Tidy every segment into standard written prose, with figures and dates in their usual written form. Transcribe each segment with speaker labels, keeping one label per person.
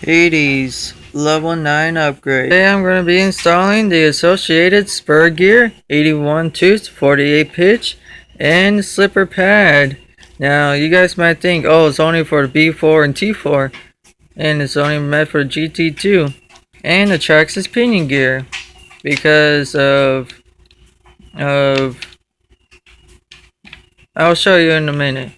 Speaker 1: Hades level 9 upgrade. Today I'm going to be installing the associated spur gear, 81 tooth, 48 pitch, and slipper pad. Now you guys might think, oh, it's only for the B4 and T4, and it's only meant for GT2 and the Traxxas pinion gear because of I'll show you in a minute.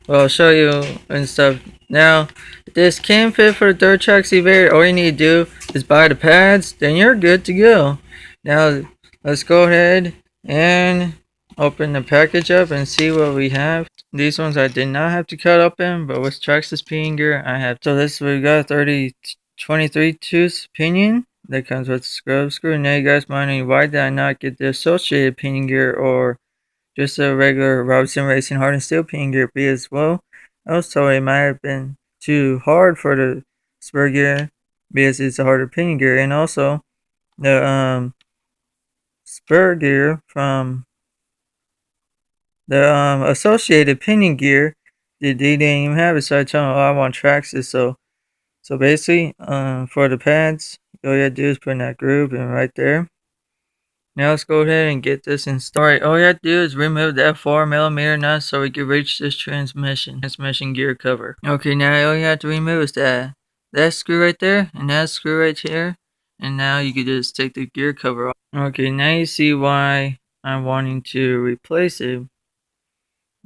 Speaker 1: Well, I'll show you and stuff. Now, this can fit for the Duratrax Evader. All you need to do is buy the pads, then you're good to go. Now, let's go ahead and open the package up and see what we have. These ones I did not have to cut open, but with Traxxas pinion gear, I have. So this we got 23 tooth pinion that comes with scrub screw. Now you guys might wondering, why did I not get the associated pinion gear or just a regular Robinson Racing hardened steel pinion gear? Because, well, I was told it might have been too hard for the spur gear because it's a harder pinion gear, and also the spur gear from the associated pinion gear, they didn't even have it. So I told them, oh, I want Traxxas. So basically, for the pads, all you have to do is put in that groove and right there. Now let's go ahead and get this installed. Alright, all you have to do is remove that 4mm nut so we can reach this transmission gear cover. Okay, now all you have to remove is that screw right there and that screw right here. And now you can just take the gear cover off. Okay, now you see why I'm wanting to replace it.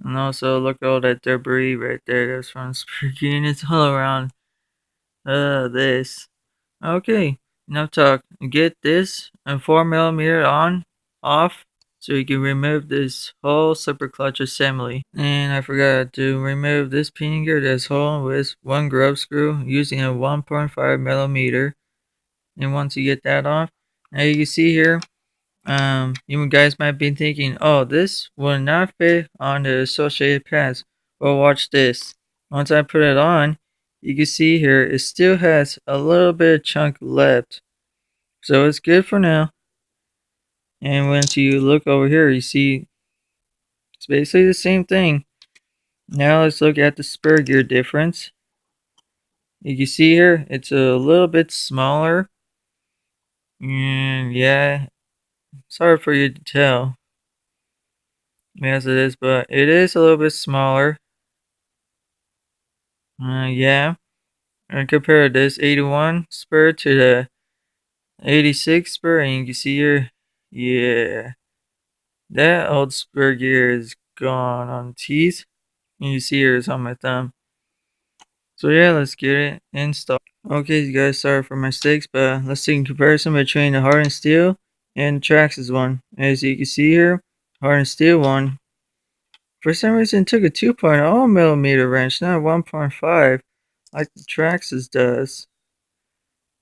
Speaker 1: And also look at all that debris right there. That's from spur gear and it's all around this. Okay, enough talk. Get this and 4mm on, off, so you can remove this whole slipper clutch assembly. And I forgot to remove this pinion gear that's whole with one grub screw using a 1.5mm. And once you get that off, now you can see here, you guys might be thinking, oh, this will not fit on the associated pads. Well, watch this. Once I put it on, you can see here it still has a little bit of chunk left, so it's good for now. And once you look over here, you see it's basically the same thing. Now let's look at the spur gear difference. You can see here it's a little bit smaller, and yeah, it's hard for you to tell as it is, but it is a little bit smaller. Yeah, and compare this 81 spur to the 86 spur, and you can see here, yeah, that old spur gear is gone on teeth. And you see here it's on my thumb. So yeah, let's get it installed. Okay, you guys, sorry for my mistakes, but let's see in comparison between the hardened steel and the Traxxas one. As you can see here, hardened steel one, for some reason took a 2.0mm wrench, not 1.5 like the Traxxas does.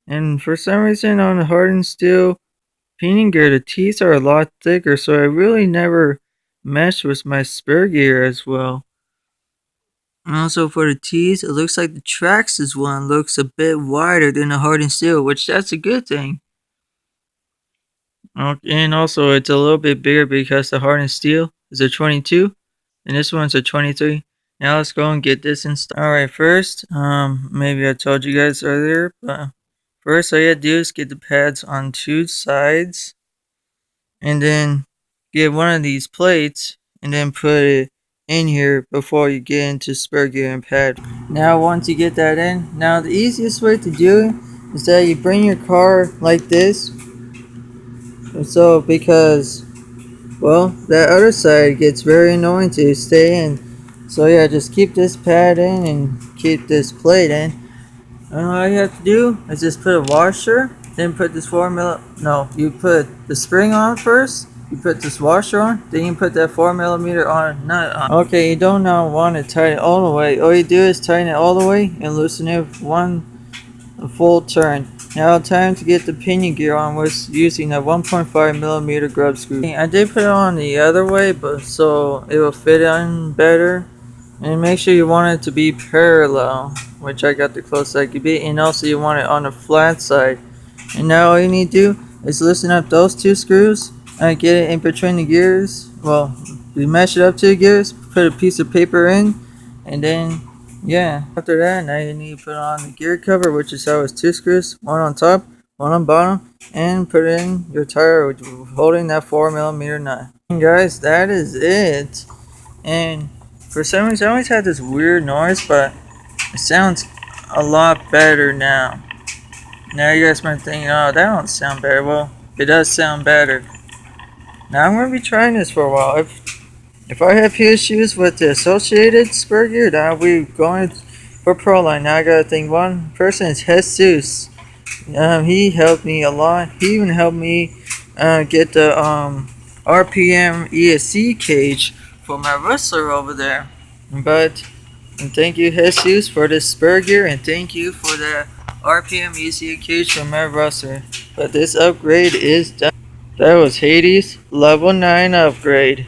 Speaker 1: And for some reason on the hardened steel pinion gear, the teeth are a lot thicker, so I really never meshed with my spur gear as well. And also for the teeth, it looks like the Traxxas one looks a bit wider than the hardened steel, which that's a good thing. And also it's a little bit bigger because the hardened steel is a 22 and this one's a 23. Now let's go and get this installed. Alright, first, maybe I told you guys earlier, but first all you have to do is get the pads on two sides and then get one of these plates and then put it in here before you get into spur gear and pad. Now once you get that in, now the easiest way to do it is that you bring your car like this. So because, well, that other side gets very annoying to stay in. So yeah, just keep this pad in and keep this plate in. And all you have to do is just put a washer, then put this you put the spring on first, you put this washer on, then you put that 4mm on nut on. Okay, you don't now want to tighten it all the way. All you do is tighten it all the way and loosen it a full turn. Now time to get the pinion gear on was using a 1.5mm grub screw. I did put it on the other way, but so it will fit on better. And make sure you want it to be parallel, which I got the closest I could be, and also you want it on the flat side. And now all you need to do is loosen up those two screws and get it in between the gears. Well, you mesh it up to the gears, put a piece of paper in, and then Yeah, after that, now you need to put on the gear cover, which is always 2 screws, one on top, one on bottom, and put in your tire holding that 4mm nut. And guys, that is it. And for some reason, I always had this weird noise, but it sounds a lot better now. Now you guys might think, oh, that don't sound better. Well, it does sound better. Now I'm going to be trying this for a while. If I have issues with the associated spur gear, then I'll be going for Proline. Now I gotta think one person is Jesus. He helped me a lot. He even helped me get the RPM ESC cage for my rustler over there. But and thank you Jesus for the spur gear, and thank you for the RPM ESC cage for my rustler. But this upgrade is done. That was Hades level 9 upgrade.